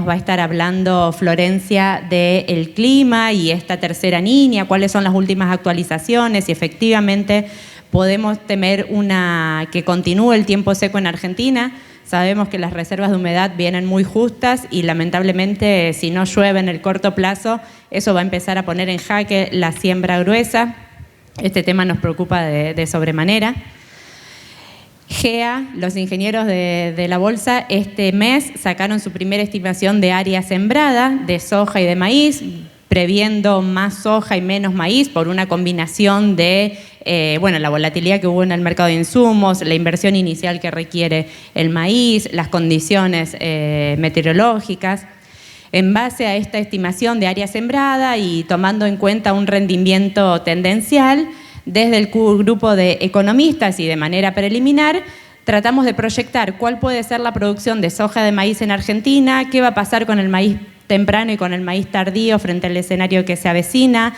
nos va a estar hablando Florencia del clima y esta tercera niña, cuáles son las últimas actualizaciones y efectivamente podemos temer que continúe el tiempo seco en Argentina. Sabemos que las reservas de humedad vienen muy justas y lamentablemente si no llueve en el corto plazo, eso va a empezar a poner en jaque la siembra gruesa. Este tema nos preocupa de sobremanera. GEA, los ingenieros de la Bolsa, este mes sacaron su primera estimación de área sembrada de soja y de maíz, previendo más soja y menos maíz por una combinación de la volatilidad que hubo en el mercado de insumos, la inversión inicial que requiere el maíz, las condiciones meteorológicas. En base a esta estimación de área sembrada y tomando en cuenta un rendimiento tendencial, desde el grupo de economistas y de manera preliminar, tratamos de proyectar cuál puede ser la producción de soja de maíz en Argentina, qué va a pasar con el maíz temprano y con el maíz tardío frente al escenario que se avecina,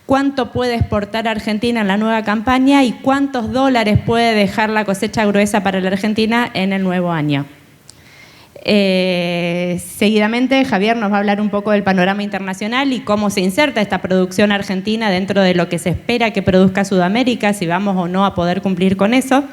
cuánto puede exportar Argentina en la nueva campaña y cuántos dólares puede dejar la cosecha gruesa para la Argentina en el nuevo año. Seguidamente Javier nos va a hablar un poco del panorama internacional y cómo se inserta esta producción argentina dentro de lo que se espera que produzca Sudamérica, si vamos o no a poder cumplir con eso.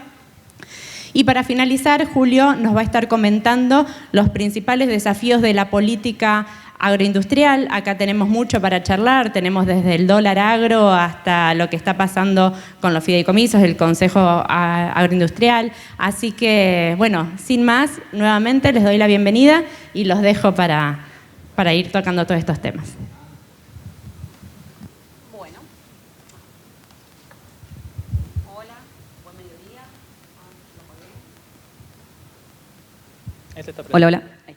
Y para finalizar, Julio nos va a estar comentando los principales desafíos de la política agroindustrial. Acá tenemos mucho para charlar, tenemos desde el dólar agro hasta lo que está pasando con los fideicomisos, el Consejo Agroindustrial. Así que, bueno, sin más, nuevamente les doy la bienvenida y los dejo para ir tocando todos estos temas. Bueno. Hola, buen mediodía. Hola, hola. Ahí.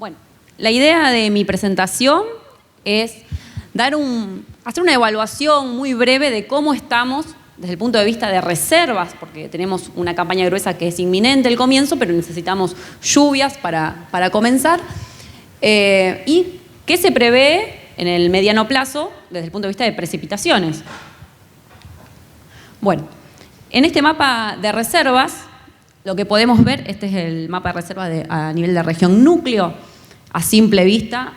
Bueno. La idea de mi presentación es hacer una evaluación muy breve de cómo estamos desde el punto de vista de reservas, porque tenemos una campaña gruesa que es inminente el comienzo, pero necesitamos lluvias para comenzar. ¿Y qué se prevé en el mediano plazo desde el punto de vista de precipitaciones? Bueno, en este mapa de reservas, lo que podemos ver, este es el mapa de reservas a nivel de región núcleo. A simple vista,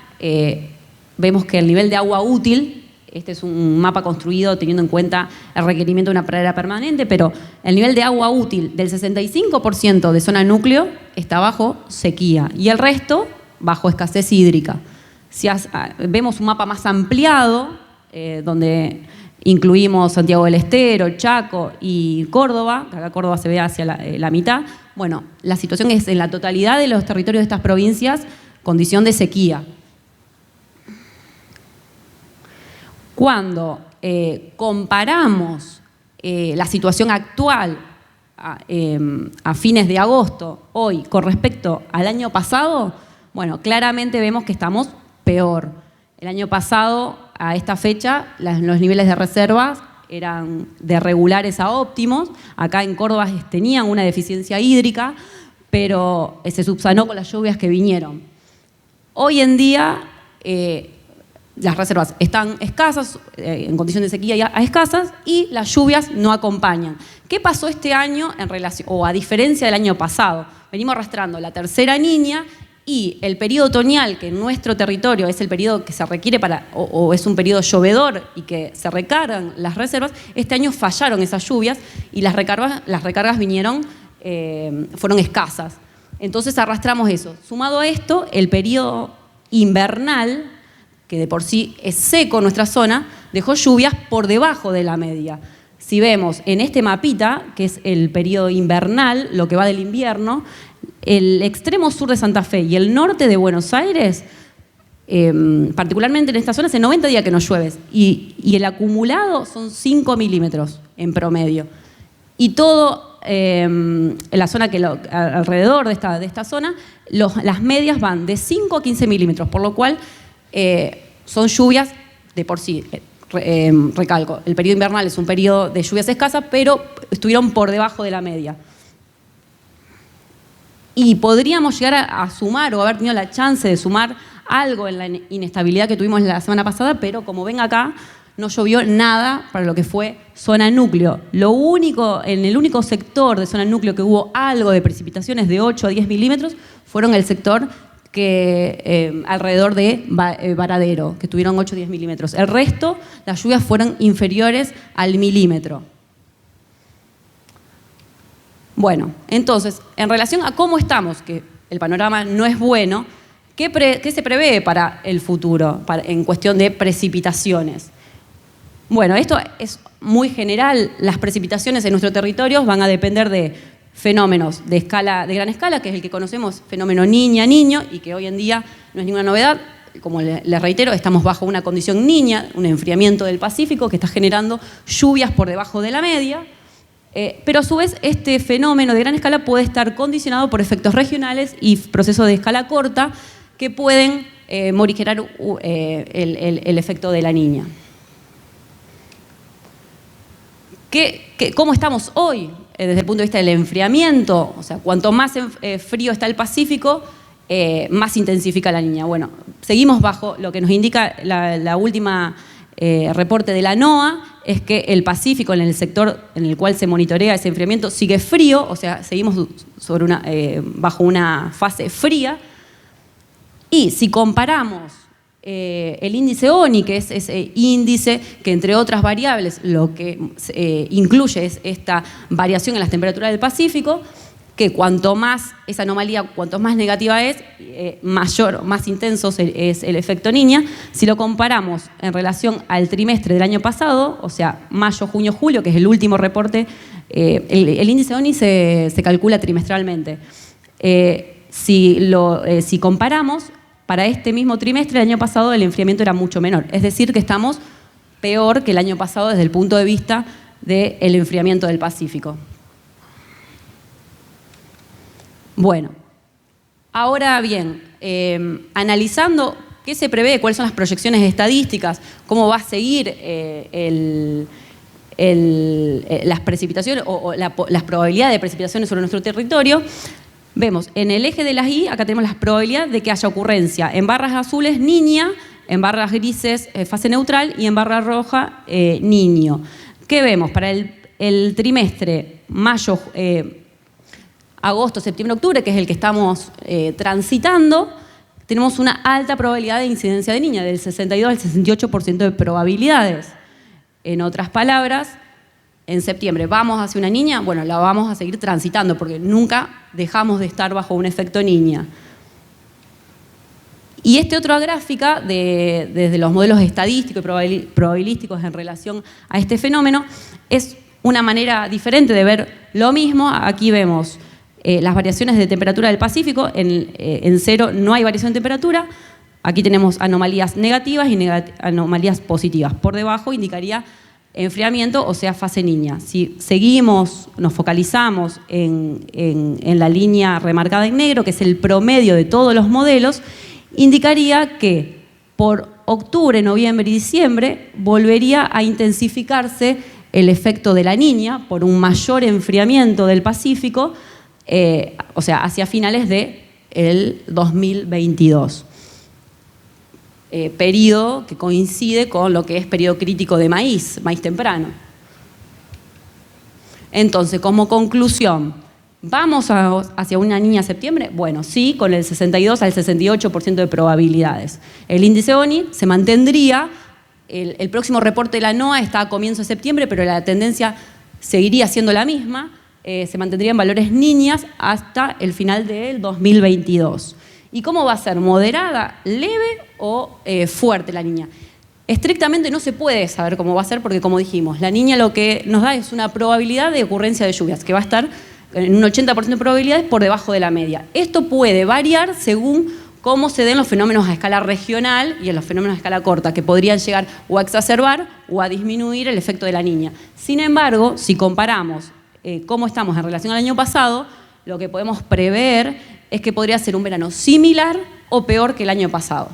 vemos que el nivel de agua útil, este es un mapa construido teniendo en cuenta el requerimiento de una pradera permanente, pero el nivel de agua útil del 65% de zona núcleo está bajo sequía y el resto bajo escasez hídrica. Si vemos un mapa más ampliado, donde incluimos Santiago del Estero, Chaco y Córdoba, acá Córdoba se ve hacia la mitad, bueno, la situación es en la totalidad de los territorios de estas provincias condición de sequía. Cuando comparamos la situación actual a fines de agosto, hoy, con respecto al año pasado, bueno, claramente vemos que estamos peor. El año pasado, a esta fecha, los niveles de reservas eran de regulares a óptimos. Acá en Córdoba tenían una deficiencia hídrica, pero se subsanó con las lluvias que vinieron. Hoy en día las reservas están escasas, en condición de sequía ya escasas, y las lluvias no acompañan. ¿Qué pasó este año en relación, o a diferencia del año pasado? Venimos arrastrando la tercera niña y el periodo otoñal, que en nuestro territorio es el periodo que se requiere o es un periodo llovedor y que se recargan las reservas, este año fallaron esas lluvias y las recargas fueron escasas. Entonces arrastramos eso. Sumado a esto, el periodo invernal, que de por sí es seco en nuestra zona, dejó lluvias por debajo de la media. Si vemos en este mapita, que es el periodo invernal, lo que va del invierno, el extremo sur de Santa Fe y el norte de Buenos Aires, particularmente en esta zona, hace 90 días que no llueve. Y el acumulado son 5 milímetros en promedio. Y todo en la zona alrededor de esta zona, las medias van de 5 a 15 milímetros, por lo cual son lluvias de por sí. Recalco, el periodo invernal es un periodo de lluvias escasas, pero estuvieron por debajo de la media. Y podríamos llegar a sumar o haber tenido la chance de sumar algo en la inestabilidad que tuvimos la semana pasada, pero como ven acá, no llovió nada para lo que fue zona núcleo. En el único sector de zona núcleo que hubo algo de precipitaciones de 8 a 10 milímetros fueron el sector que alrededor de Varadero, que tuvieron 8 o 10 milímetros. El resto, las lluvias fueron inferiores al milímetro. Bueno, entonces, en relación a cómo estamos, que el panorama no es bueno, ¿qué se prevé para el futuro en cuestión de precipitaciones? Bueno, esto es muy general. Las precipitaciones en nuestro territorio van a depender de fenómenos de gran escala, que es el que conocemos, fenómeno niña-niño, y que hoy en día no es ninguna novedad. Como les reitero, estamos bajo una condición niña, un enfriamiento del Pacífico que está generando lluvias por debajo de la media, pero a su vez este fenómeno de gran escala puede estar condicionado por efectos regionales y procesos de escala corta que pueden morigerar el efecto de la niña. ¿Cómo estamos hoy desde el punto de vista del enfriamiento? O sea, cuanto más frío está el Pacífico, más intensifica la niña. Bueno, seguimos bajo lo que nos indica la última reporte de la NOAA, es que el Pacífico, en el sector en el cual se monitorea ese enfriamiento, sigue frío, o sea, seguimos bajo una fase fría. Y si comparamos el índice ONI, que es ese índice que, entre otras variables, lo que incluye es esta variación en las temperaturas del Pacífico, que cuanto más esa anomalía, cuanto más negativa es, más intenso es el efecto niña. Si lo comparamos en relación al trimestre del año pasado, o sea, mayo, junio, julio, que es el último reporte, el índice ONI se calcula trimestralmente. Si comparamos, para este mismo trimestre, el año pasado, el enfriamiento era mucho menor. Es decir, que estamos peor que el año pasado desde el punto de vista del enfriamiento del Pacífico. Bueno, ahora bien, analizando qué se prevé, cuáles son las proyecciones estadísticas, cómo va a seguir las precipitaciones o las probabilidades de precipitaciones sobre nuestro territorio, vemos en el eje de las I, acá tenemos las probabilidades de que haya ocurrencia en barras azules niña, en barras grises fase neutral y en barra roja niño. ¿Qué vemos? Para el trimestre mayo, agosto, septiembre, octubre, que es el que estamos transitando, tenemos una alta probabilidad de incidencia de niña, del 62 al 68% de probabilidades. En otras palabras, en septiembre vamos hacia una niña, bueno, la vamos a seguir transitando porque nunca dejamos de estar bajo un efecto niña. Y esta otra gráfica, desde los modelos estadísticos y probabilísticos en relación a este fenómeno, es una manera diferente de ver lo mismo. Aquí vemos las variaciones de temperatura del Pacífico. En cero no hay variación de temperatura. Aquí tenemos anomalías negativas y anomalías positivas. Por debajo indicaría enfriamiento, o sea, fase niña. Si seguimos, nos focalizamos en la línea remarcada en negro, que es el promedio de todos los modelos, indicaría que por octubre, noviembre y diciembre volvería a intensificarse el efecto de la niña por un mayor enfriamiento del Pacífico, o sea, hacia finales del 2022. Periodo que coincide con lo que es periodo crítico de maíz temprano. Entonces, como conclusión, ¿vamos hacia una niña septiembre? Bueno, sí, con el 62 al 68% de probabilidades. El índice ONI se mantendría, el próximo reporte de la NOAA está a comienzo de septiembre, pero la tendencia seguiría siendo la misma, se mantendría en valores niñas hasta el final del 2022. ¿Y cómo va a ser? ¿Moderada, leve o fuerte la niña? Estrictamente no se puede saber cómo va a ser porque, como dijimos, la niña lo que nos da es una probabilidad de ocurrencia de lluvias, que va a estar en un 80% de probabilidades por debajo de la media. Esto puede variar según cómo se den los fenómenos a escala regional y en los fenómenos a escala corta, que podrían llegar o a exacerbar o a disminuir el efecto de la niña. Sin embargo, si comparamos cómo estamos en relación al año pasado, lo que podemos prever es que podría ser un verano similar o peor que el año pasado.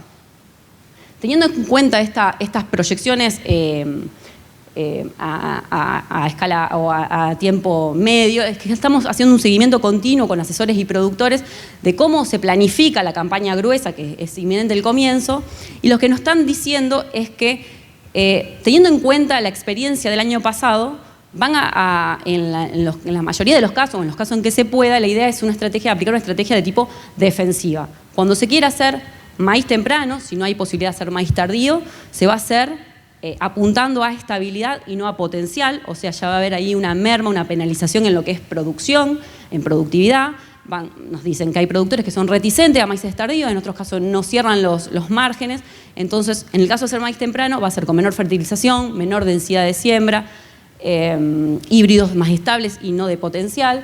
Teniendo en cuenta estas proyecciones a escala o a tiempo medio, es que estamos haciendo un seguimiento continuo con asesores y productores de cómo se planifica la campaña gruesa, que es inminente el comienzo, y lo que nos están diciendo es que, teniendo en cuenta la experiencia del año pasado, en la mayoría de los casos, en los casos en que se pueda, la idea es aplicar una estrategia de tipo defensiva. Cuando se quiera hacer maíz temprano, si no hay posibilidad de hacer maíz tardío, se va a hacer apuntando a estabilidad y no a potencial, o sea, ya va a haber ahí una merma, una penalización en lo que es producción, en productividad. Nos dicen que hay productores que son reticentes a maíces tardíos, en otros casos no cierran los márgenes. Entonces, en el caso de hacer maíz temprano, va a ser con menor fertilización, menor densidad de siembra, híbridos más estables y no de potencial.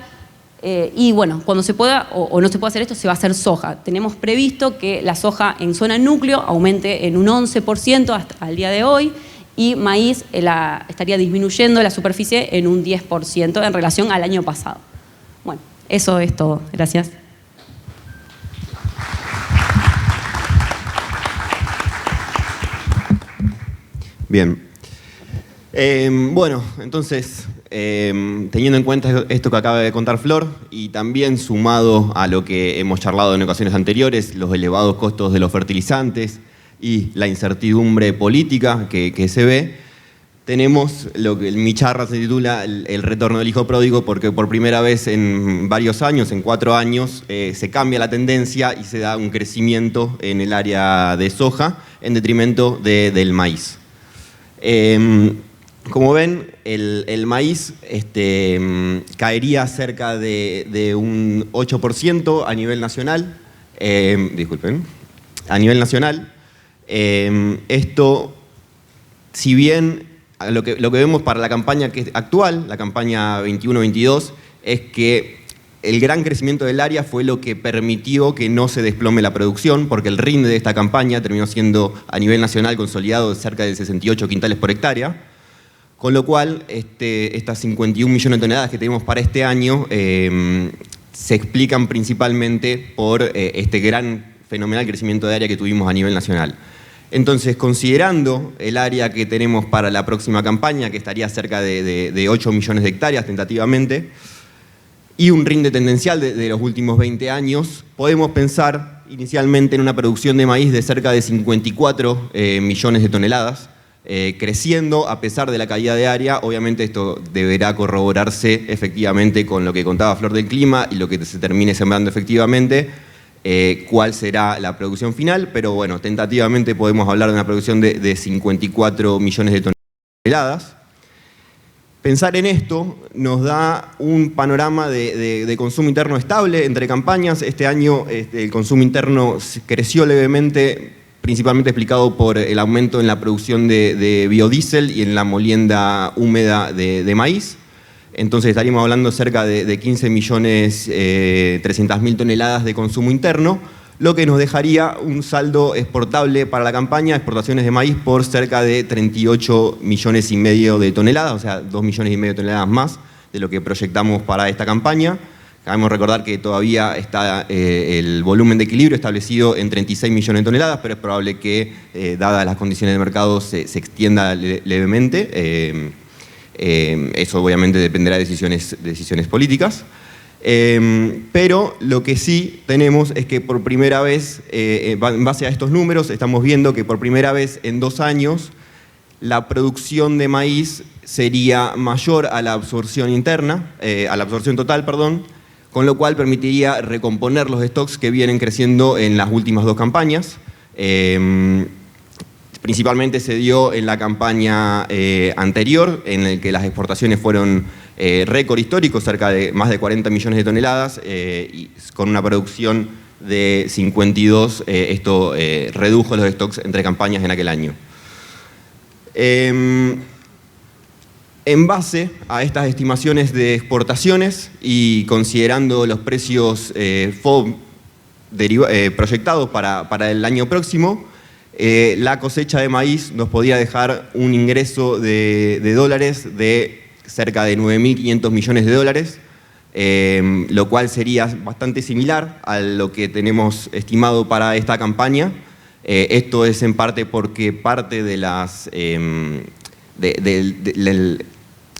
Y bueno, cuando se pueda o no se pueda hacer esto, se va a hacer soja. Tenemos previsto que la soja en zona núcleo aumente en un 11% hasta el día de hoy, y maíz estaría disminuyendo la superficie en un 10% en relación al año pasado. Bueno, eso es todo. Gracias. Bien. Bueno, entonces, teniendo en cuenta esto que acaba de contar Flor, y también sumado a lo que hemos charlado en ocasiones anteriores, los elevados costos de los fertilizantes y la incertidumbre política que se ve, tenemos lo que mi charla se titula el retorno del hijo pródigo, porque por primera vez en varios años, en 4 años, se cambia la tendencia y se da un crecimiento en el área de soja en detrimento del maíz. Como ven, el maíz caería cerca de un 8% a nivel nacional. Disculpen. A nivel nacional. Esto, si bien lo que vemos para la campaña actual, la campaña 21-22, es que el gran crecimiento del área fue lo que permitió que no se desplome la producción, porque el rinde de esta campaña terminó siendo a nivel nacional consolidado de cerca de 68 quintales por hectárea, con lo cual estas 51 millones de toneladas que tenemos para este año se explican principalmente por este gran fenomenal crecimiento de área que tuvimos a nivel nacional. Entonces, considerando el área que tenemos para la próxima campaña, que estaría cerca de 8 millones de hectáreas tentativamente, y un rinde tendencial de los últimos 20 años, podemos pensar inicialmente en una producción de maíz de cerca de 54 millones de toneladas, creciendo a pesar de la caída de área. Obviamente esto deberá corroborarse efectivamente con lo que contaba Flor del clima y lo que se termine sembrando efectivamente, cuál será la producción final, pero bueno, tentativamente podemos hablar de una producción de 54 millones de toneladas. Pensar en esto nos da un panorama de consumo interno estable entre campañas. Este año el consumo interno creció levemente, principalmente explicado por el aumento en la producción de biodiesel y en la molienda húmeda de maíz. Entonces estaríamos hablando cerca de 15.300.000 toneladas de consumo interno, lo que nos dejaría un saldo exportable para la campaña, exportaciones de maíz por cerca de 38 millones y medio de toneladas, o sea, 2 millones y medio de toneladas más de lo que proyectamos para esta campaña. Debemos recordar que todavía está el volumen de equilibrio establecido en 36 millones de toneladas, pero es probable que, dadas las condiciones de mercado, se extienda levemente. Eso obviamente dependerá de decisiones políticas. Pero lo que sí tenemos es que por primera vez, en base a estos números, estamos viendo que por primera vez en 2 años la producción de maíz sería mayor a la absorción interna, a la absorción total, perdón, con lo cual permitiría recomponer los stocks que vienen creciendo en las últimas 2 campañas. Principalmente se dio en la campaña anterior, en la que las exportaciones fueron récord histórico, cerca de más de 40 millones de toneladas, y con una producción de 52, esto redujo los stocks entre campañas en aquel año. En base a estas estimaciones de exportaciones y considerando los precios FOB proyectados para el año próximo, la cosecha de maíz nos podía dejar un ingreso de dólares de cerca de 9.500 millones de dólares, lo cual sería bastante similar a lo que tenemos estimado para esta campaña. Esto es en parte porque parte de las...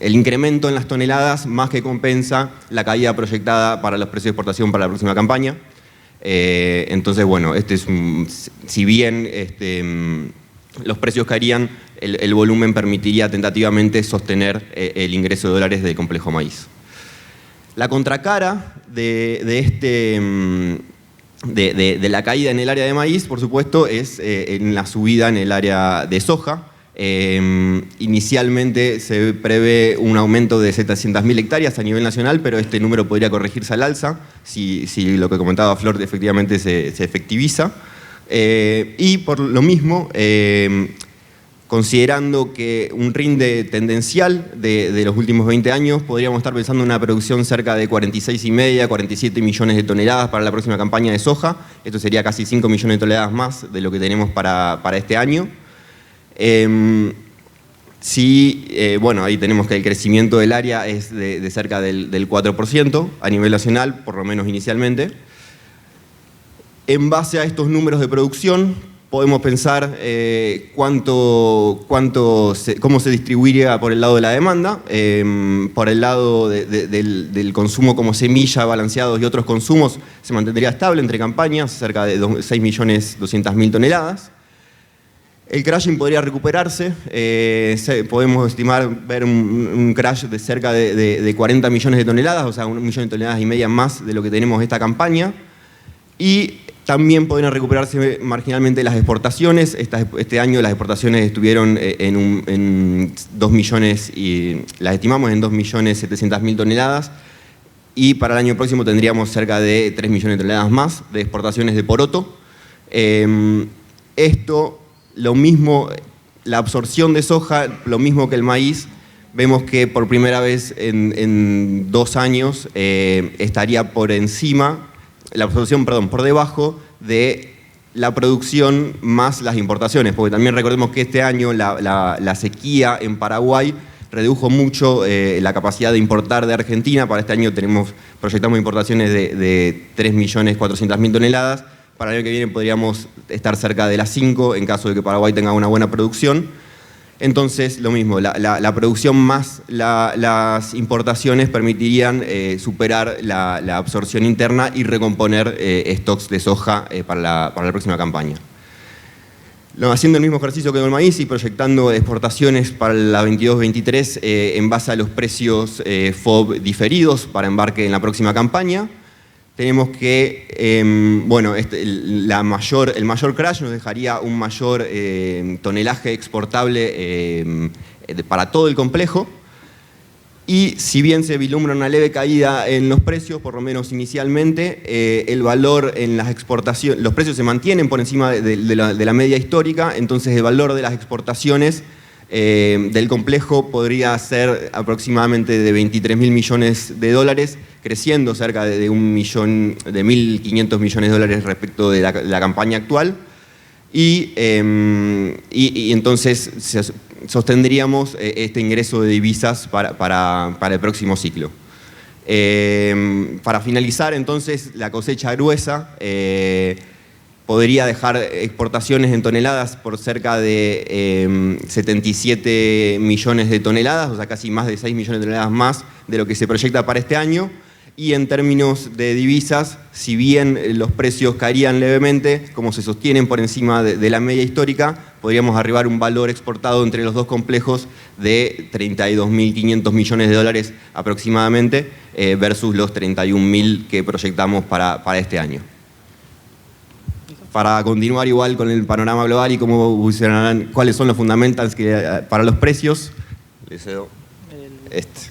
el incremento en las toneladas más que compensa la caída proyectada para los precios de exportación para la próxima campaña. Entonces, bueno, si bien los precios caerían, el volumen permitiría tentativamente sostener el ingreso de dólares del complejo maíz. La contracara de la caída en el área de maíz, por supuesto, es en la subida en el área de soja. Inicialmente se prevé un aumento de 700.000 hectáreas a nivel nacional, pero este número podría corregirse al alza si lo que comentaba Flor efectivamente se efectiviza. Y por lo mismo, considerando que un rinde tendencial de los últimos 20 años, podríamos estar pensando en una producción cerca de 46,5, 47 millones de toneladas para la próxima campaña de soja. Esto sería casi 5 millones de toneladas más de lo que tenemos para este año. Bueno, ahí tenemos que el crecimiento del área es de cerca del 4% a nivel nacional, por lo menos inicialmente. En base a estos números de producción, podemos pensar cómo se distribuiría por el lado de la demanda, por el lado del consumo como semilla, balanceados y otros consumos, se mantendría estable entre campañas, cerca de 6.200.000 toneladas. El crushing podría recuperarse, podemos estimar ver un crush de cerca de 40 millones de toneladas, o sea, 1,5 millones de toneladas más de lo que tenemos esta campaña. Y también podrían recuperarse marginalmente las exportaciones. Este año las exportaciones estuvieron en 2 millones, y las estimamos en 2.700.000 toneladas. Y para el año próximo tendríamos cerca de 3 millones de toneladas más de exportaciones de poroto. Esto, lo mismo, la absorción de soja, lo mismo que el maíz, vemos que por primera vez en 2 años estaría por encima, la absorción, perdón, por debajo de la producción más las importaciones, porque también recordemos que este año la sequía en Paraguay redujo mucho la capacidad de importar de Argentina. Para este año proyectamos importaciones de 3.400.000 toneladas. Para el año que viene podríamos estar cerca de las 5 en caso de que Paraguay tenga una buena producción. Entonces, lo mismo, la producción más las importaciones permitirían superar la absorción interna y recomponer stocks de soja para la próxima campaña. Haciendo el mismo ejercicio que con el maíz y proyectando exportaciones para la 22-23 en base a los precios FOB diferidos para embarque en la próxima campaña, tenemos que, el mayor crush nos dejaría un mayor tonelaje exportable para todo el complejo. Y si bien se vislumbra una leve caída en los precios, por lo menos inicialmente, el valor en las exportaciones, los precios se mantienen por encima de la media histórica, entonces el valor de las exportaciones del complejo podría ser aproximadamente de 23.000 millones de dólares, creciendo cerca de 1.500 millones de dólares respecto de la campaña actual. Y entonces sostendríamos este ingreso de divisas para el próximo ciclo. Para finalizar, entonces, la cosecha gruesa podría dejar exportaciones en toneladas por cerca de 77 millones de toneladas, o sea, casi más de 6 millones de toneladas más de lo que se proyecta para este año. Y en términos de divisas, si bien los precios caerían levemente, como se sostienen por encima de la media histórica, podríamos arribar un valor exportado entre los dos complejos de 32.500 millones de dólares aproximadamente, versus los 31.000 que proyectamos para este año. Para continuar igual con el panorama global y cómo evolucionarán, cuáles son los fundamentals para los precios, les cedo este.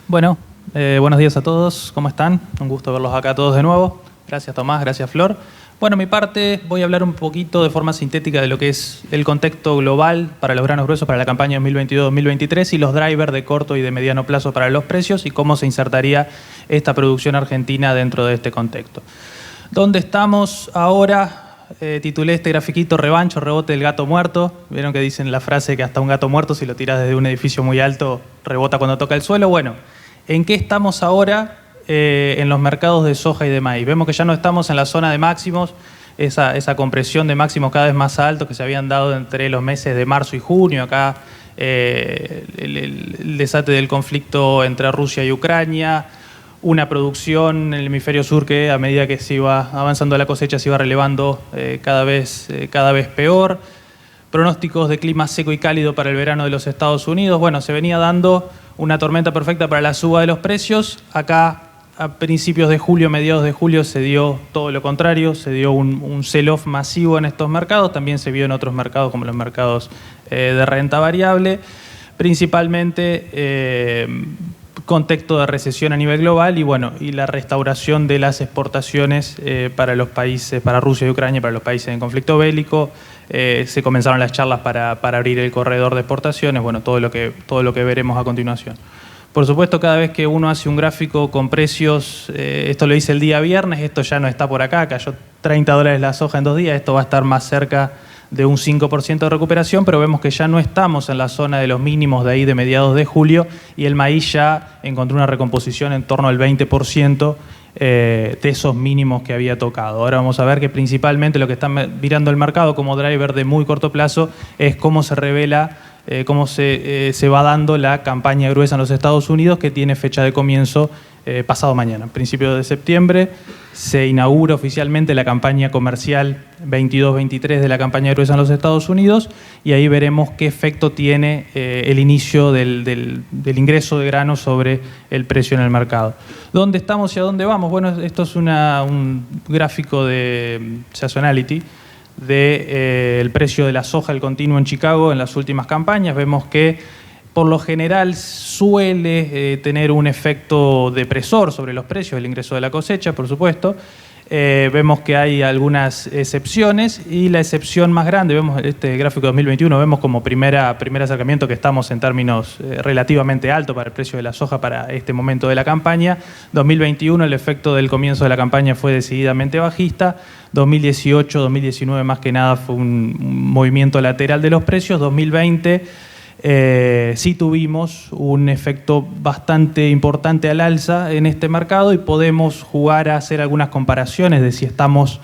Bueno. Buenos días a todos, ¿cómo están? Un gusto verlos acá todos de nuevo. Gracias Tomás, gracias Flor. Bueno, mi parte voy a hablar un poquito de forma sintética de lo que es el contexto global para los granos gruesos para la campaña 2022-2023 y los drivers de corto y de mediano plazo para los precios y cómo se insertaría esta producción argentina dentro de este contexto. ¿Dónde estamos ahora? Titulé este grafiquito Revancho, rebote del gato muerto. Vieron que dicen la frase que hasta un gato muerto, si lo tiras desde un edificio muy alto, rebota cuando toca el suelo. Bueno, ¿en qué estamos ahora en los mercados de soja y de maíz? Vemos que ya no estamos en la zona de máximos, esa compresión de máximos cada vez más altos que se habían dado entre los meses de marzo y junio. Acá el desate del conflicto entre Rusia y Ucrania, una producción en el hemisferio sur que a medida que se iba avanzando la cosecha se iba relevando cada vez peor. Pronósticos de clima seco y cálido para el verano de los Estados Unidos. Bueno, se venía dando una tormenta perfecta para la suba de los precios. Acá, a principios de julio, mediados de julio, se dio todo lo contrario, se dio un sell-off masivo en estos mercados. También se vio en otros mercados, como los mercados de renta variable. Principalmente contexto de recesión a nivel global y la restauración de las exportaciones para los países, para Rusia y Ucrania, para los países en conflicto bélico. Se comenzaron las charlas para abrir el corredor de exportaciones, bueno, todo lo que veremos a continuación. Por supuesto, cada vez que uno hace un gráfico con precios, esto lo hice el día viernes, esto ya no está por acá, cayó $30 la soja en 2 días, esto va a estar más cerca de un 5% de recuperación, pero vemos que ya no estamos en la zona de los mínimos de ahí de mediados de julio y el maíz ya encontró una recomposición en torno al 20% de esos mínimos que había tocado. Ahora vamos a ver que principalmente lo que está mirando el mercado como driver de muy corto plazo es cómo se revela, cómo se va dando la campaña gruesa en los Estados Unidos, que tiene fecha de comienzo pasado mañana. A principios de septiembre se inaugura oficialmente la campaña comercial 22-23 de la campaña gruesa en los Estados Unidos y ahí veremos qué efecto tiene el inicio del ingreso de grano sobre el precio en el mercado. ¿Dónde estamos y a dónde vamos? Bueno, esto es un gráfico de Seasonality del precio de la soja, el continuo en Chicago en las últimas campañas. Vemos que por lo general suele tener un efecto depresor sobre los precios, el ingreso de la cosecha, por supuesto. Vemos que hay algunas excepciones y la excepción más grande, vemos este gráfico 2021, vemos como primer acercamiento que estamos en términos relativamente altos para el precio de la soja para este momento de la campaña. 2021 el efecto del comienzo de la campaña fue decididamente bajista. 2018, 2019 más que nada fue un movimiento lateral de los precios. 2020 sí tuvimos un efecto bastante importante al alza en este mercado y podemos jugar a hacer algunas comparaciones de si estamos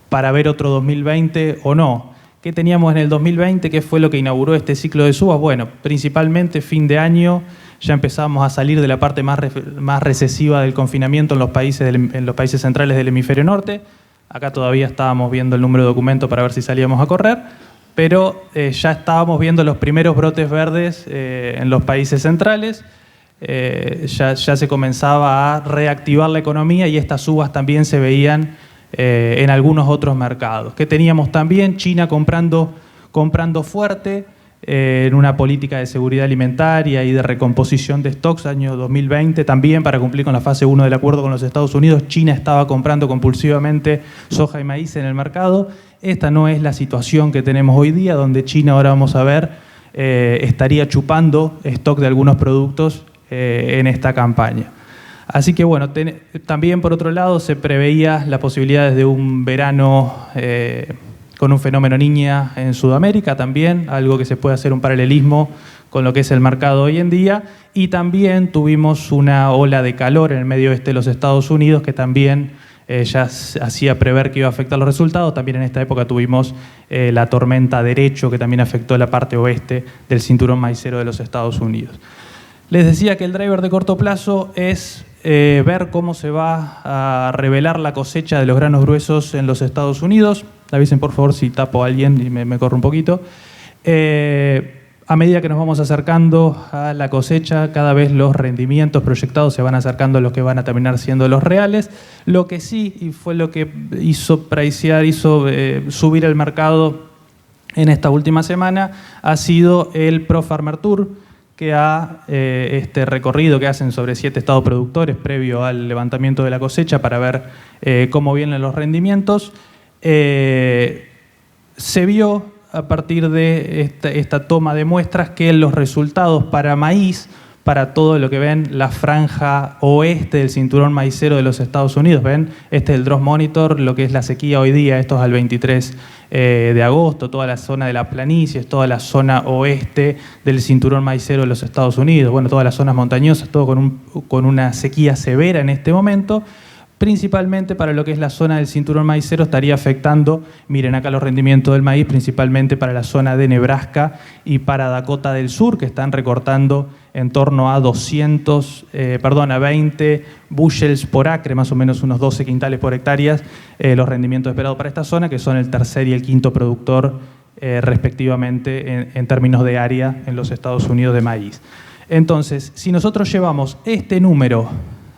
para ver otro 2020 o no. ¿Qué teníamos en el 2020? ¿Qué fue lo que inauguró este ciclo de subas? Bueno, principalmente fin de año ya empezamos a salir de la parte más recesiva del confinamiento en los países centrales del hemisferio norte. Acá todavía estábamos viendo el número de documentos para ver si salíamos a correr, pero ya estábamos viendo los primeros brotes verdes en los países centrales. Ya se comenzaba a reactivar la economía y estas subas también se veían en algunos otros mercados. ¿Qué teníamos también? China comprando fuerte en una política de seguridad alimentaria y de recomposición de stocks año 2020. También para cumplir con la fase 1 del acuerdo con los Estados Unidos, China estaba comprando compulsivamente soja y maíz en el mercado. Esta no es la situación que tenemos hoy día, donde China, ahora vamos a ver, estaría chupando stock de algunos productos en esta campaña. Así que bueno, también por otro lado se preveía las posibilidades de un verano con un fenómeno niña en Sudamérica también, algo que se puede hacer un paralelismo con lo que es el mercado hoy en día, y también tuvimos una ola de calor en el medio oeste de los Estados Unidos que también ya hacía prever que iba a afectar los resultados. También en esta época tuvimos la tormenta Derecho, que también afectó la parte oeste del cinturón maicero de los Estados Unidos. Les decía que el driver de corto plazo es ver cómo se va a revelar la cosecha de los granos gruesos en los Estados Unidos. Avisen por favor si tapo a alguien y me corro un poquito. A medida que nos vamos acercando a la cosecha, cada vez los rendimientos proyectados se van acercando a los que van a terminar siendo los reales. Lo que sí, y fue lo que hizo subir el mercado en esta última semana, ha sido el Pro Farmer Tour, que este recorrido que hacen sobre 7 estados productores previo al levantamiento de la cosecha para ver cómo vienen los rendimientos. Se vio a partir de esta toma de muestras que los resultados para maíz, para todo lo que ven la franja oeste del cinturón maicero de los Estados Unidos, ven, este es el Drought Monitor, lo que es la sequía hoy día, esto es al 23 de agosto, toda la zona de las planicies, toda la zona oeste del cinturón maicero de los Estados Unidos, bueno, todas las zonas montañosas, todo con una sequía severa en este momento. Principalmente para lo que es la zona del cinturón maicero estaría afectando, miren acá los rendimientos del maíz, principalmente para la zona de Nebraska y para Dakota del Sur, que están recortando en torno a 20 bushels por acre, más o menos unos 12 quintales por hectárea, los rendimientos esperados para esta zona, que son el tercer y el quinto productor respectivamente en términos de área en los Estados Unidos de maíz. Entonces, si nosotros llevamos este número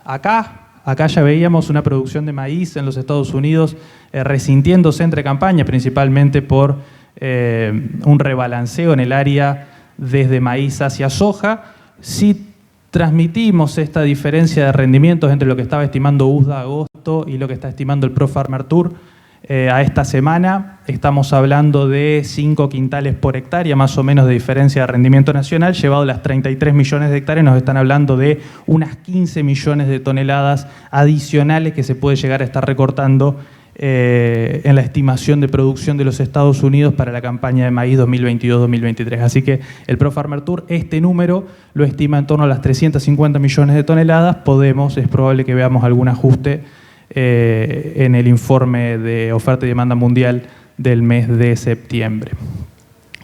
acá ya veíamos una producción de maíz en los Estados Unidos resintiéndose entre campañas, principalmente por un rebalanceo en el área desde maíz hacia soja. Si transmitimos esta diferencia de rendimientos entre lo que estaba estimando USDA agosto y lo que está estimando el Pro Farmer Tour a esta semana, estamos hablando de 5 quintales por hectárea, más o menos, de diferencia de rendimiento nacional. Llevado a las 33 millones de hectáreas, nos están hablando de unas 15 millones de toneladas adicionales que se puede llegar a estar recortando en la estimación de producción de los Estados Unidos para la campaña de maíz 2022-2023. Así que el Pro Farmer Tour, este número lo estima en torno a las 350 millones de toneladas. Es probable que veamos algún ajuste en el informe de oferta y demanda mundial del mes de septiembre.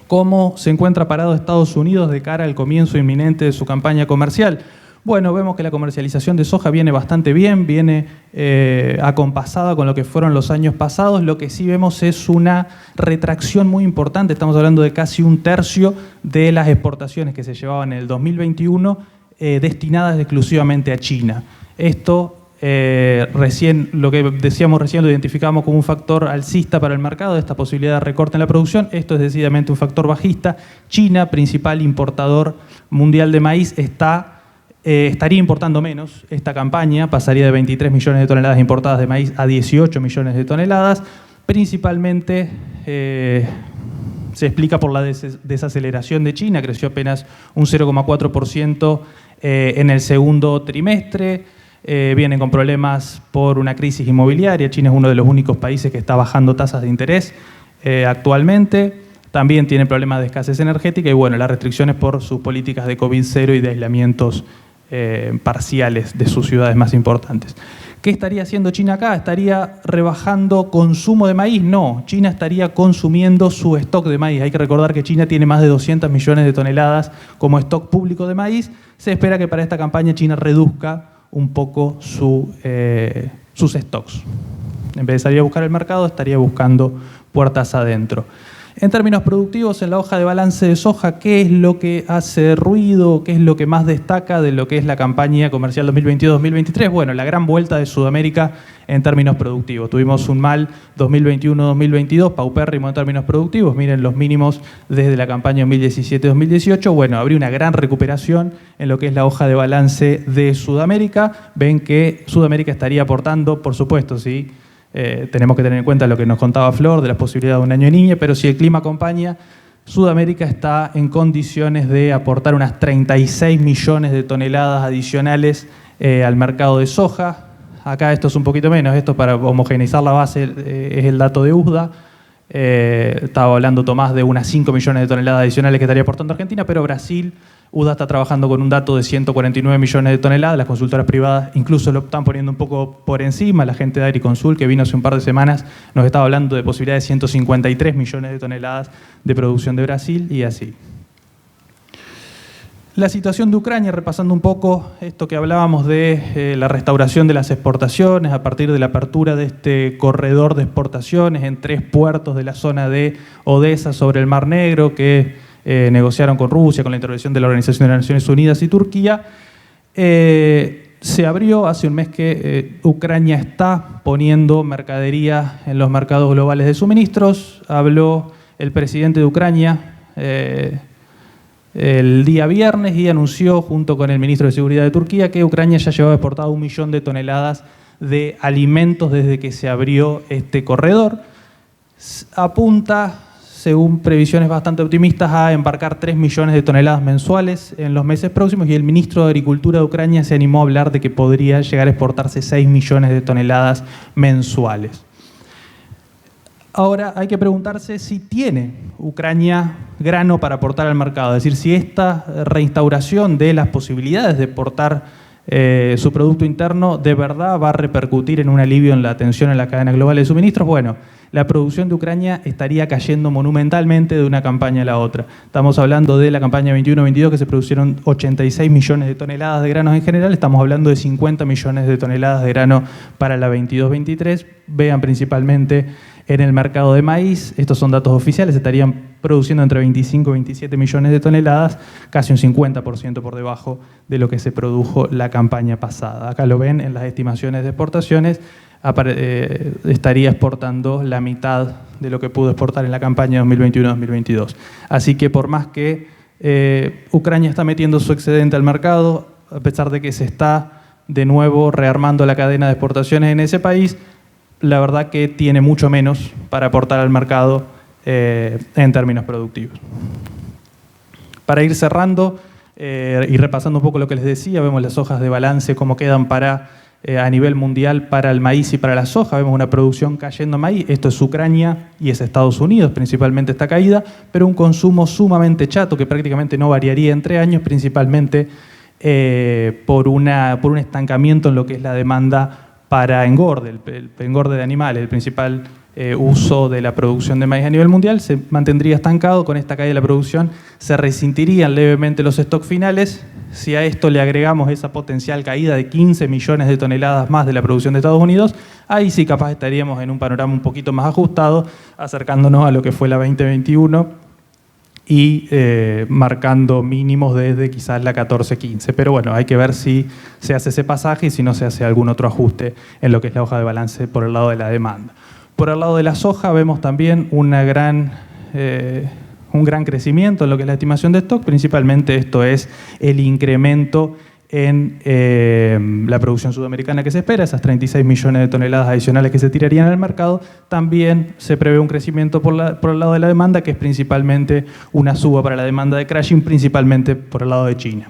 ¿Cómo se encuentra parado Estados Unidos de cara al comienzo inminente de su campaña comercial? Bueno, vemos que la comercialización de soja viene bastante bien, viene acompasada con lo que fueron los años pasados. Lo que sí vemos es una retracción muy importante. Estamos hablando de casi un tercio de las exportaciones que se llevaban en el 2021 destinadas exclusivamente a China. Esto lo que decíamos recién, lo identificamos como un factor alcista para el mercado, esta posibilidad de recorte en la producción. Esto es decididamente un factor bajista. China, principal importador mundial de maíz, estaría importando menos. Esta campaña pasaría de 23 millones de toneladas importadas de maíz a 18 millones de toneladas. Principalmente se explica por la desaceleración de China. Creció apenas un 0,4% en el segundo trimestre. Vienen con problemas por una crisis inmobiliaria. China es uno de los únicos países que está bajando tasas de interés actualmente. También tiene problemas de escasez energética y bueno, las restricciones por sus políticas de COVID-0 y de aislamientos parciales de sus ciudades más importantes. ¿Qué estaría haciendo China acá? ¿Estaría rebajando consumo de maíz? No, China estaría consumiendo su stock de maíz. Hay que recordar que China tiene más de 200 millones de toneladas como stock público de maíz. Se espera que para esta campaña China reduzca un poco sus stocks. En vez de salir a buscar el mercado, estaría buscando puertas adentro. En términos productivos, en la hoja de balance de soja, ¿qué es lo que hace ruido? ¿Qué es lo que más destaca de lo que es la campaña comercial 2022-2023? Bueno, la gran vuelta de Sudamérica en términos productivos. Tuvimos un mal 2021-2022, paupérrimo en términos productivos. Miren los mínimos desde la campaña 2017-2018. Bueno, habría una gran recuperación en lo que es la hoja de balance de Sudamérica. Ven que Sudamérica estaría aportando, por supuesto, sí. Tenemos que tener en cuenta lo que nos contaba Flor de las posibilidades de un año de niña, pero si el clima acompaña, Sudamérica está en condiciones de aportar unas 36 millones de toneladas adicionales al mercado de soja. Acá esto es un poquito menos, esto para homogeneizar la base es el dato de USDA. Estaba hablando Tomás de unas 5 millones de toneladas adicionales que estaría aportando Argentina, pero Brasil, USDA está trabajando con un dato de 149 millones de toneladas. Las consultoras privadas incluso lo están poniendo un poco por encima. La gente de Agriconsul, que vino hace un par de semanas, nos estaba hablando de posibilidades de 153 millones de toneladas de producción de Brasil y así. La situación de Ucrania, repasando un poco esto que hablábamos de la restauración de las exportaciones a partir de la apertura de este corredor de exportaciones en 3 puertos de la zona de Odesa sobre el Mar Negro que negociaron con Rusia, con la intervención de la Organización de las Naciones Unidas y Turquía. Se abrió hace un mes que Ucrania está poniendo mercadería en los mercados globales de suministros. Habló el presidente de Ucrania el día viernes y anunció junto con el ministro de Seguridad de Turquía que Ucrania ya llevaba exportado 1 millón de toneladas de alimentos desde que se abrió este corredor. Apunta, según previsiones bastante optimistas, a embarcar 3 millones de toneladas mensuales en los meses próximos y el ministro de Agricultura de Ucrania se animó a hablar de que podría llegar a exportarse 6 millones de toneladas mensuales. Ahora hay que preguntarse si tiene Ucrania grano para aportar al mercado, es decir, si esta reinstauración de las posibilidades de exportar su producto interno de verdad va a repercutir en un alivio en la tensión en la cadena global de suministros. Bueno, la producción de Ucrania estaría cayendo monumentalmente de una campaña a la otra. Estamos hablando de la campaña 21-22 que se producieron 86 millones de toneladas de granos en general, estamos hablando de 50 millones de toneladas de grano para la 22-23. Vean principalmente En el mercado de maíz, estos son datos oficiales, estarían produciendo entre 25 y 27 millones de toneladas, casi un 50% por debajo de lo que se produjo la campaña pasada. Acá lo ven en las estimaciones de exportaciones, estaría exportando la mitad de lo que pudo exportar en la campaña 2021-2022. Así que por más que Ucrania está metiendo su excedente al mercado, a pesar de que se está de nuevo rearmando la cadena de exportaciones en ese país, la verdad que tiene mucho menos para aportar al mercado en términos productivos. Para ir cerrando y repasando un poco lo que les decía, vemos las hojas de balance, cómo quedan a nivel mundial para el maíz y para la soja. Vemos una producción cayendo en maíz, esto es Ucrania y es Estados Unidos, principalmente esta caída, pero un consumo sumamente chato que prácticamente no variaría entre años, principalmente por un estancamiento en lo que es la demanda para engorde, el engorde de animales, el principal uso de la producción de maíz a nivel mundial, se mantendría estancado. Con esta caída de la producción se resentirían levemente los stocks finales. Si a esto le agregamos esa potencial caída de 15 millones de toneladas más de la producción de Estados Unidos, ahí sí capaz estaríamos en un panorama un poquito más ajustado, acercándonos a lo que fue la 2021 y marcando mínimos desde quizás la 14-15. Pero bueno, hay que ver si se hace ese pasaje y si no se hace algún otro ajuste en lo que es la hoja de balance por el lado de la demanda. Por el lado de la soja vemos también un gran crecimiento en lo que es la estimación de stock. Principalmente esto es el incremento en la producción sudamericana que se espera, esas 36 millones de toneladas adicionales que se tirarían al mercado. También se prevé un crecimiento por el lado de la demanda, que es principalmente una suba para la demanda de crushing, principalmente por el lado de China.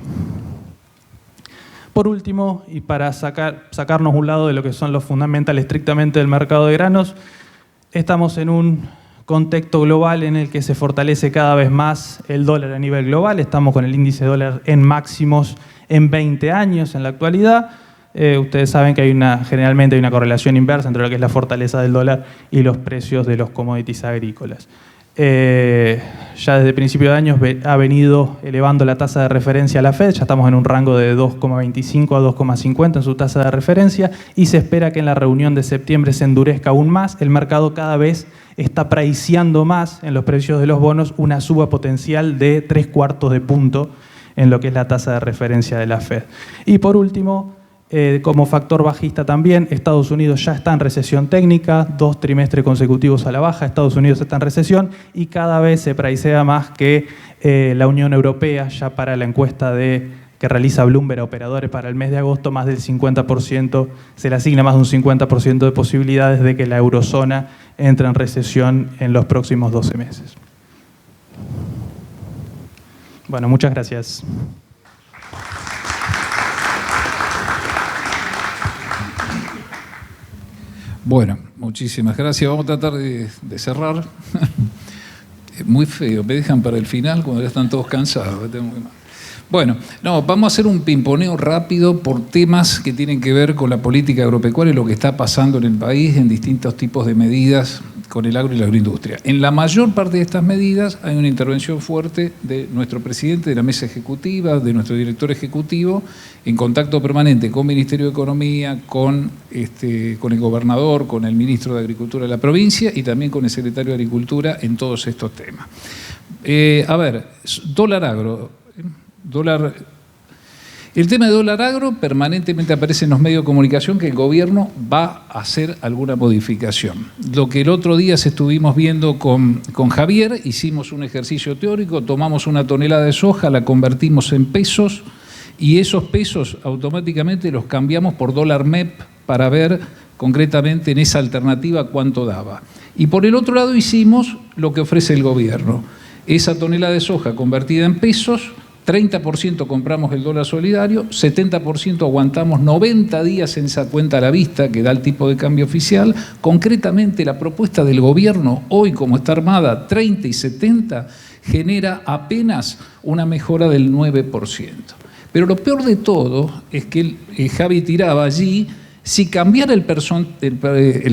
Por último, y para sacarnos un lado de lo que son los fundamentales estrictamente del mercado de granos, estamos en un contexto global en el que se fortalece cada vez más el dólar a nivel global. Estamos con el índice dólar en máximos en 20 años en la actualidad. Ustedes saben que generalmente hay una correlación inversa entre lo que es la fortaleza del dólar y los precios de los commodities agrícolas. Ya desde principio de año ha venido elevando la tasa de referencia a la Fed, ya estamos en un rango de 2,25 a 2,50 en su tasa de referencia y se espera que en la reunión de septiembre se endurezca aún más. El mercado cada vez está priceando más en los precios de los bonos una suba potencial de 3/4 de punto en lo que es la tasa de referencia de la Fed. Y por último, como factor bajista también, Estados Unidos ya está en recesión técnica, 2 trimestres consecutivos a la baja, Estados Unidos está en recesión y cada vez se pricea más que la Unión Europea, ya para la encuesta que realiza Bloomberg a operadores para el mes de agosto, más del 50%, se le asigna más de un 50% de posibilidades de que la eurozona entre en recesión en los próximos 12 meses. Bueno, muchas gracias. Bueno, muchísimas gracias. Vamos a tratar de cerrar. Muy feo, me dejan para el final cuando ya están todos cansados. Bueno, vamos a hacer un pimponeo rápido por temas que tienen que ver con la política agropecuaria y lo que está pasando en el país en distintos tipos de medidas con el agro y la agroindustria. En la mayor parte de estas medidas hay una intervención fuerte de nuestro presidente de la mesa ejecutiva, de nuestro director ejecutivo, en contacto permanente con el Ministerio de Economía, con el gobernador, con el ministro de Agricultura de la provincia y también con el secretario de Agricultura en todos estos temas. Dólar agro. El tema de dólar agro permanentemente aparece en los medios de comunicación que el gobierno va a hacer alguna modificación. Lo que el otro día estuvimos viendo con Javier, hicimos un ejercicio teórico, tomamos una tonelada de soja, la convertimos en pesos y esos pesos automáticamente los cambiamos por dólar MEP para ver concretamente en esa alternativa cuánto daba. Y por el otro lado hicimos lo que ofrece el gobierno. Esa tonelada de soja convertida en pesos, 30% compramos el dólar solidario, 70% aguantamos 90 días en esa cuenta a la vista que da el tipo de cambio oficial. Concretamente, la propuesta del gobierno, hoy como está armada, 30 y 70, genera apenas una mejora del 9%. Pero lo peor de todo es que Javi tiraba allí, si cambiara el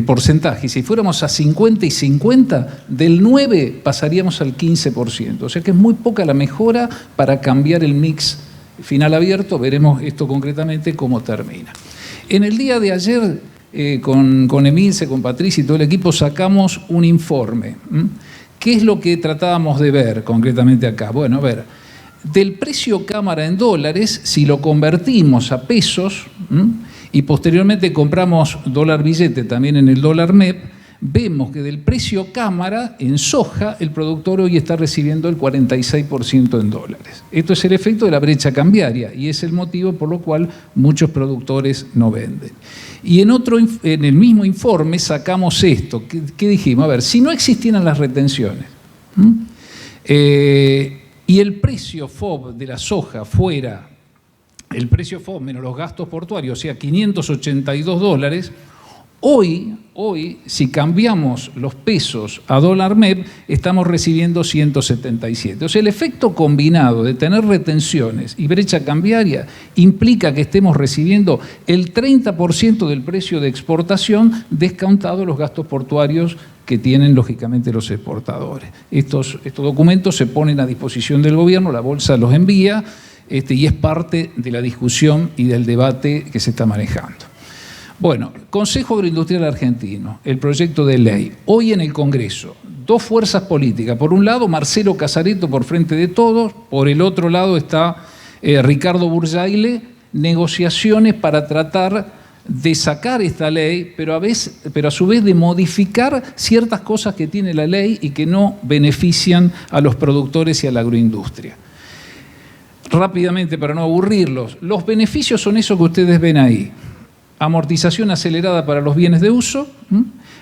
porcentaje, si fuéramos a 50 y 50, del 9 pasaríamos al 15%. O sea que es muy poca la mejora para cambiar el mix final abierto. Veremos esto concretamente cómo termina. En el día de ayer con Emilce, con Patricia y todo el equipo, sacamos un informe. ¿Qué es lo que tratábamos de ver concretamente acá? Bueno, a ver, del precio cámara en dólares, si lo convertimos a pesos y posteriormente compramos dólar billete también en el dólar MEP, vemos que del precio cámara en soja el productor hoy está recibiendo el 46% en dólares. Esto es el efecto de la brecha cambiaria y es el motivo por lo cual muchos productores no venden. Y en el mismo informe sacamos esto. ¿Qué dijimos? A ver, si no existieran las retenciones y el precio FOB de la soja fuera el precio FOB menos los gastos portuarios, o sea, $582, hoy, si cambiamos los pesos a dólar MEP, estamos recibiendo 177. O sea, el efecto combinado de tener retenciones y brecha cambiaria implica que estemos recibiendo el 30% del precio de exportación descontado los gastos portuarios que tienen, lógicamente, los exportadores. Estos documentos se ponen a disposición del gobierno, la Bolsa los envía, y es parte de la discusión y del debate que se está manejando. Bueno, Consejo Agroindustrial Argentino, el proyecto de ley. Hoy en el Congreso, dos fuerzas políticas. Por un lado, Marcelo Casareto por Frente de Todos. Por el otro lado está Ricardo Burjaile. Negociaciones para tratar de sacar esta ley, pero a su vez de modificar ciertas cosas que tiene la ley y que no benefician a los productores y a la agroindustria. Rápidamente, para no aburrirlos, los beneficios son eso que ustedes ven ahí. Amortización acelerada para los bienes de uso,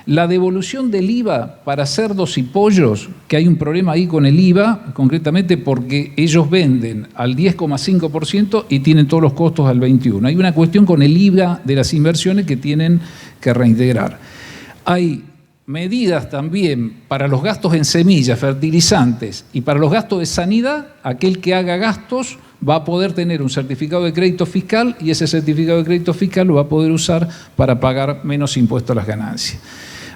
la devolución del IVA para cerdos y pollos, que hay un problema ahí con el IVA, concretamente porque ellos venden al 10,5% y tienen todos los costos al 21%. Hay una cuestión con el IVA de las inversiones que tienen que reintegrar. Hay medidas también para los gastos en semillas, fertilizantes y para los gastos de sanidad. Aquel que haga gastos va a poder tener un certificado de crédito fiscal y ese certificado de crédito fiscal lo va a poder usar para pagar menos impuestos a las ganancias.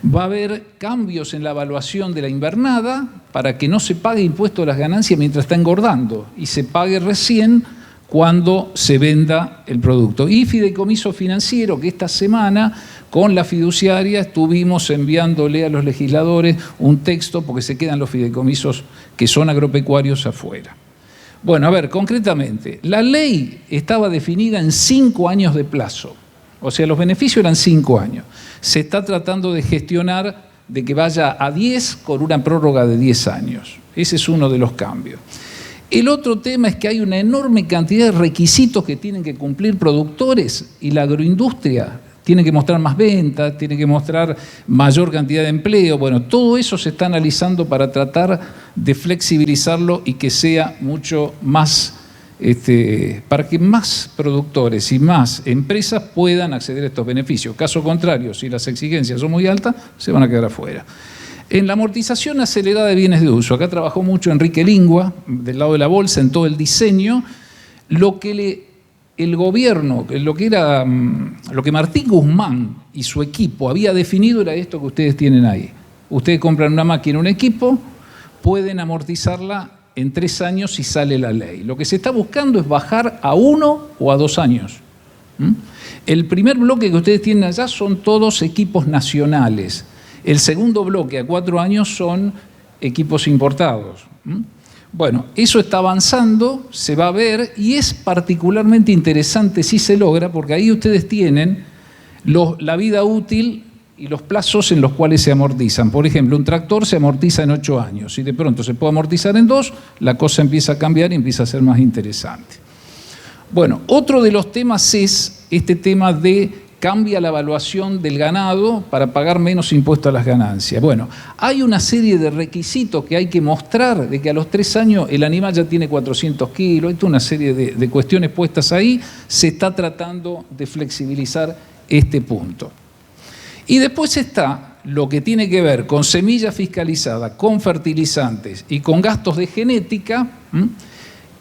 Va a haber cambios en la evaluación de la invernada para que no se pague impuesto a las ganancias mientras está engordando y se pague recién cuando se venda el producto. Y fideicomiso financiero, que esta semana con la fiduciaria estuvimos enviándole a los legisladores un texto porque se quedan los fideicomisos que son agropecuarios afuera. Bueno, a ver, concretamente, la ley estaba definida en 5 años de plazo, o sea, los beneficios eran 5 años. Se está tratando de gestionar de que vaya a 10 con una prórroga de 10 años. Ese es uno de los cambios. El otro tema es que hay una enorme cantidad de requisitos que tienen que cumplir productores y la agroindustria. Tienen que mostrar más ventas, tienen que mostrar mayor cantidad de empleo. Bueno, todo eso se está analizando para tratar de flexibilizarlo y que sea mucho más, para que más productores y más empresas puedan acceder a estos beneficios. Caso contrario, si las exigencias son muy altas, se van a quedar afuera. En la amortización acelerada de bienes de uso, acá trabajó mucho Enrique Lingua, del lado de la Bolsa, en todo el diseño. El gobierno, lo que Martín Guzmán y su equipo había definido era esto que ustedes tienen ahí. Ustedes compran una máquina, un equipo, pueden amortizarla en 3 años si sale la ley. Lo que se está buscando es bajar a 1 o a 2 años. El primer bloque que ustedes tienen allá son todos equipos nacionales. El segundo bloque a 4 años son equipos importados. Bueno, eso está avanzando, se va a ver y es particularmente interesante si se logra porque ahí ustedes tienen la vida útil y los plazos en los cuales se amortizan. Por ejemplo, un tractor se amortiza en 8 años y de pronto se puede amortizar en 2, la cosa empieza a cambiar y empieza a ser más interesante. Bueno, otro de los temas es este tema de cambia la evaluación del ganado para pagar menos impuesto a las ganancias. Bueno, hay una serie de requisitos que hay que mostrar de que a los 3 años el animal ya tiene 400 kilos, hay una serie de cuestiones puestas ahí, se está tratando de flexibilizar este punto. Y después está lo que tiene que ver con semilla fiscalizada, con fertilizantes y con gastos de genética,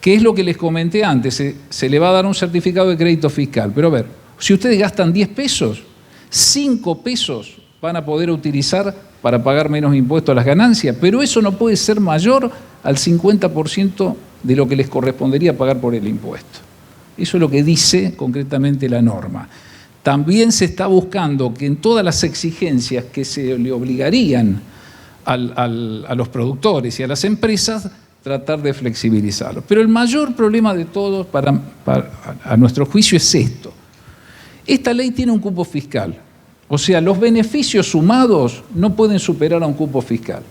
que es lo que les comenté antes, se le va a dar un certificado de crédito fiscal, pero a ver, si ustedes gastan 10 pesos, 5 pesos van a poder utilizar para pagar menos impuestos a las ganancias, pero eso no puede ser mayor al 50% de lo que les correspondería pagar por el impuesto. Eso es lo que dice concretamente la norma. También se está buscando que en todas las exigencias que se le obligarían a los productores y a las empresas, tratar de flexibilizarlo. Pero el mayor problema de todos, a nuestro juicio, es esto. Esta ley tiene un cupo fiscal. O sea, los beneficios sumados no pueden superar a un cupo fiscal.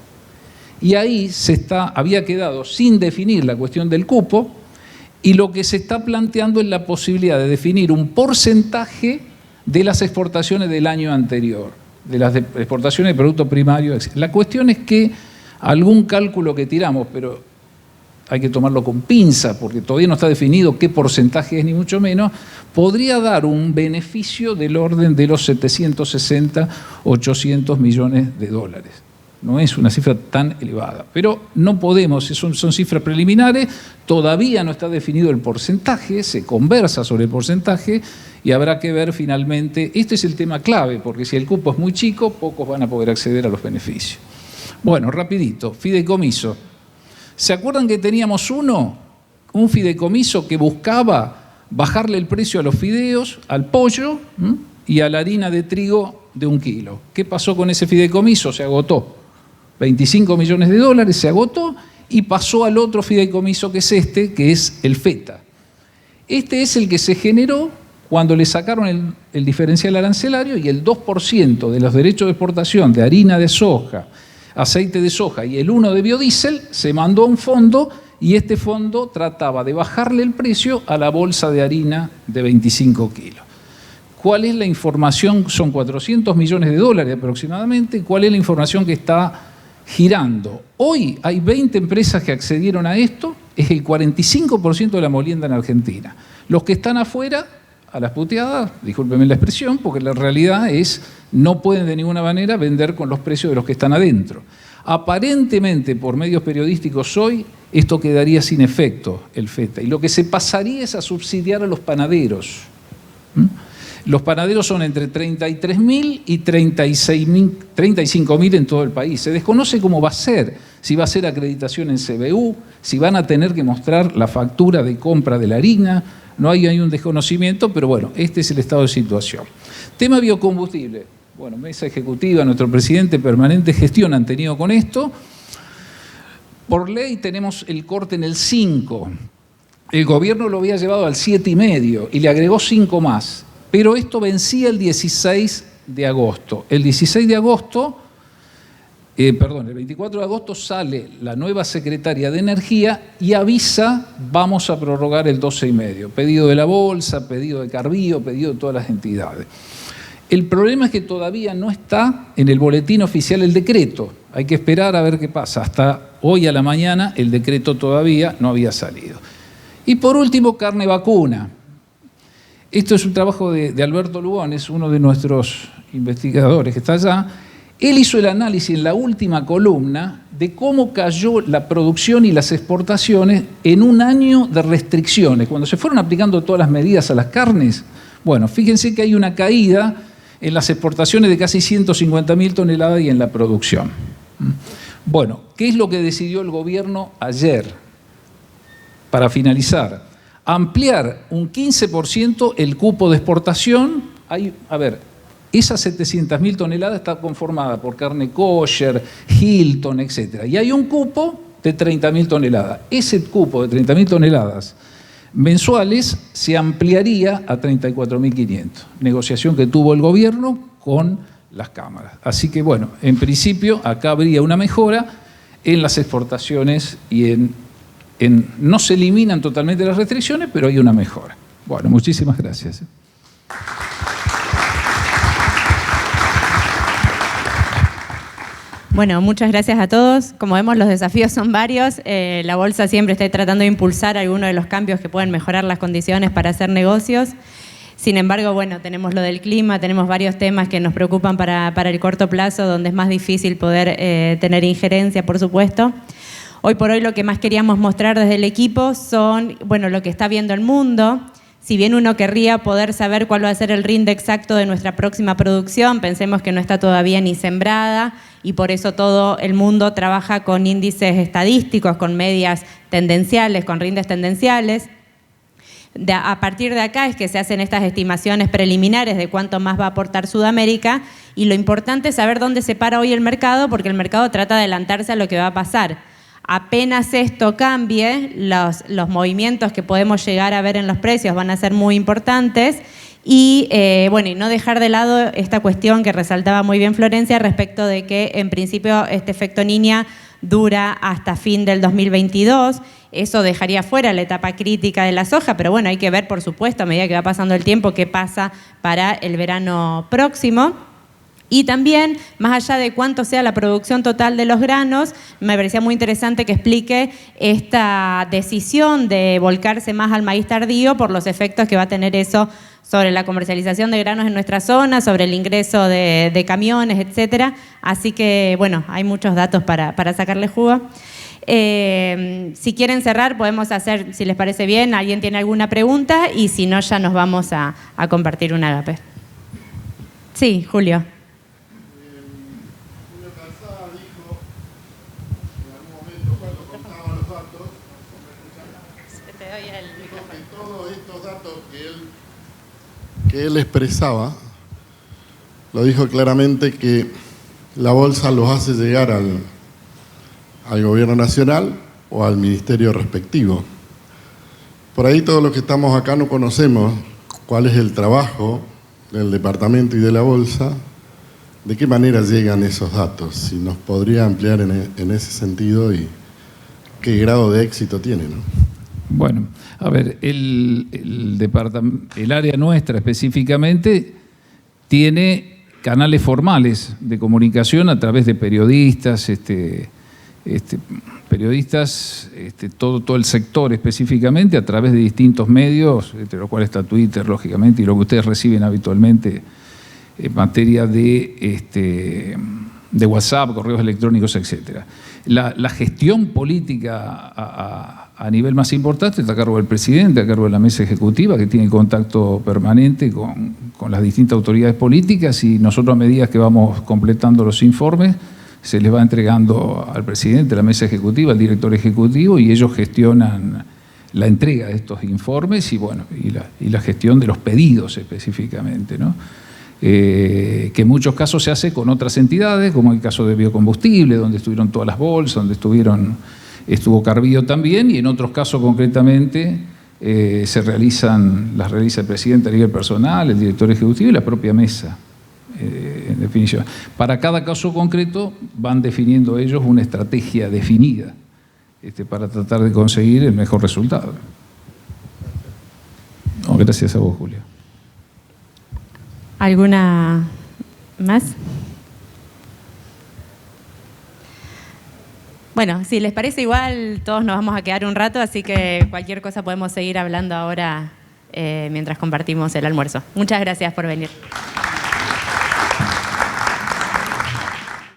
Y ahí había quedado sin definir la cuestión del cupo, y lo que se está planteando es la posibilidad de definir un porcentaje de las exportaciones del año anterior, de las exportaciones de producto primario. La cuestión es que algún cálculo que tiramos, pero hay que tomarlo con pinza porque todavía no está definido qué porcentaje es ni mucho menos, podría dar un beneficio del orden de los 760, 800 millones de dólares. No es una cifra tan elevada, pero no podemos, son cifras preliminares, todavía no está definido el porcentaje, se conversa sobre el porcentaje y habrá que ver finalmente. Este es el tema clave, porque si el cupo es muy chico, pocos van a poder acceder a los beneficios. Bueno, rapidito, fideicomiso. ¿Se acuerdan que teníamos un fideicomiso que buscaba bajarle el precio a los fideos, al pollo y a la harina de trigo de 1 kilo? ¿Qué pasó con ese fideicomiso? Se agotó. 25 millones de dólares se agotó y pasó al otro fideicomiso que es el FETA. Este es el que se generó cuando le sacaron el diferencial arancelario y el 2% de los derechos de exportación de harina de soja, aceite de soja y el 1% de biodiesel se mandó a un fondo, y este fondo trataba de bajarle el precio a la bolsa de harina de 25 kilos. ¿Cuál es la información? Son 400 millones de dólares aproximadamente. ¿Cuál es la información que está girando? Hoy hay 20 empresas que accedieron a esto, es el 45% de la molienda en Argentina. Los que están afuera, a las puteadas, discúlpenme la expresión, porque la realidad es no pueden de ninguna manera vender con los precios de los que están adentro. Aparentemente, por medios periodísticos hoy, esto quedaría sin efecto, el FETA, y lo que se pasaría es a subsidiar a los panaderos. Los panaderos son entre 33.000 y 35.000 en todo el país. Se desconoce cómo va a ser, si va a ser acreditación en CBU, si van a tener que mostrar la factura de compra de la harina. No hay un desconocimiento, pero bueno, este es el estado de situación. Tema biocombustible. Bueno, mesa ejecutiva, nuestro presidente permanente gestión han tenido con esto. Por ley tenemos el corte en el 5. El gobierno lo había llevado al 7,5 y le agregó 5 más. Pero esto vencía el 16 de agosto. El 16 de agosto, el 24 de agosto sale la nueva secretaria de Energía y avisa, vamos a prorrogar el 12,5. Pedido de la Bolsa, pedido de Carvío, pedido de todas las entidades. El problema es que todavía no está en el boletín oficial el decreto. Hay que esperar a ver qué pasa. Hasta hoy a la mañana el decreto todavía no había salido. Y por último, carne vacuna. Esto es un trabajo de Alberto Lugones, uno de nuestros investigadores que está allá. Él hizo el análisis en la última columna de cómo cayó la producción y las exportaciones en un año de restricciones. Cuando se fueron aplicando todas las medidas a las carnes, bueno, fíjense que hay una caída en las exportaciones de casi 150.000 toneladas y en la producción. Bueno, ¿qué es lo que decidió el gobierno ayer? Para finalizar, ampliar un 15% el cupo de exportación. Esas 700.000 toneladas está conformada por carne kosher, Hilton, etc. Y hay un cupo de 30.000 toneladas. Ese cupo de 30.000 toneladas mensuales se ampliaría a 34.500. Negociación que tuvo el gobierno con las cámaras. Así que, bueno, en principio acá habría una mejora en las exportaciones y no se eliminan totalmente las restricciones, pero hay una mejora. Bueno, muchísimas gracias. Bueno, muchas gracias a todos. Como vemos, los desafíos son varios. La Bolsa siempre está tratando de impulsar algunos de los cambios que pueden mejorar las condiciones para hacer negocios. Sin embargo, bueno, tenemos lo del clima, tenemos varios temas que nos preocupan para el corto plazo, donde es más difícil poder tener injerencia, por supuesto. Hoy por hoy lo que más queríamos mostrar desde el equipo son, bueno, lo que está viendo el mundo. Si bien uno querría poder saber cuál va a ser el rinde exacto de nuestra próxima producción, pensemos que no está todavía ni sembrada y por eso todo el mundo trabaja con índices estadísticos, con medias tendenciales, con rindes tendenciales. A partir de acá es que se hacen estas estimaciones preliminares de cuánto más va a aportar Sudamérica, y lo importante es saber dónde se para hoy el mercado, porque el mercado trata de adelantarse a lo que va a pasar. Apenas esto cambie, los movimientos que podemos llegar a ver en los precios van a ser muy importantes. Y bueno, y no dejar de lado esta cuestión que resaltaba muy bien Florencia respecto de que en principio este efecto niña dura hasta fin del 2022. Eso dejaría fuera la etapa crítica de la soja, pero bueno, hay que ver, por supuesto, a medida que va pasando el tiempo, qué pasa para el verano próximo. Y también, más allá de cuánto sea la producción total de los granos, me parecía muy interesante que explique esta decisión de volcarse más al maíz tardío por los efectos que va a tener eso sobre la comercialización de granos en nuestra zona, sobre el ingreso de camiones, etcétera. Así que, bueno, hay muchos datos para sacarle jugo. Si quieren cerrar, podemos hacer, si les parece bien, alguien tiene alguna pregunta, y si no, ya nos vamos a compartir un agape. Sí, Julio. Que él expresaba, lo dijo claramente, que la bolsa los hace llegar al gobierno nacional o al ministerio respectivo. Por ahí todos los que estamos acá no conocemos cuál es el trabajo del departamento y de la bolsa, de qué manera llegan esos datos, si nos podría ampliar en ese sentido y qué grado de éxito tiene, ¿no? Bueno, a ver, el área nuestra específicamente tiene canales formales de comunicación a través de periodistas, todo el sector específicamente, a través de distintos medios, entre los cuales está Twitter, lógicamente, y lo que ustedes reciben habitualmente en materia de WhatsApp, correos electrónicos, etcétera. La gestión política a nivel más importante está a cargo del presidente, a cargo de la mesa ejecutiva, que tiene contacto permanente con las distintas autoridades políticas, y nosotros, a medida que vamos completando los informes, se les va entregando al presidente, a la mesa ejecutiva, al director ejecutivo, y ellos gestionan la entrega de estos informes y la gestión de los pedidos específicamente, ¿no? Que en muchos casos se hace con otras entidades, como el caso de biocombustible, donde estuvieron todas las bolsas, donde estuvo Carbío también, y en otros casos concretamente las realiza el presidente a nivel personal, el director ejecutivo y la propia mesa, en definición. Para cada caso concreto van definiendo ellos una estrategia definida para tratar de conseguir el mejor resultado. No, gracias a vos, Julio. ¿Alguna más? Bueno, si les parece, igual todos nos vamos a quedar un rato, así que cualquier cosa podemos seguir hablando ahora mientras compartimos el almuerzo. Muchas gracias por venir.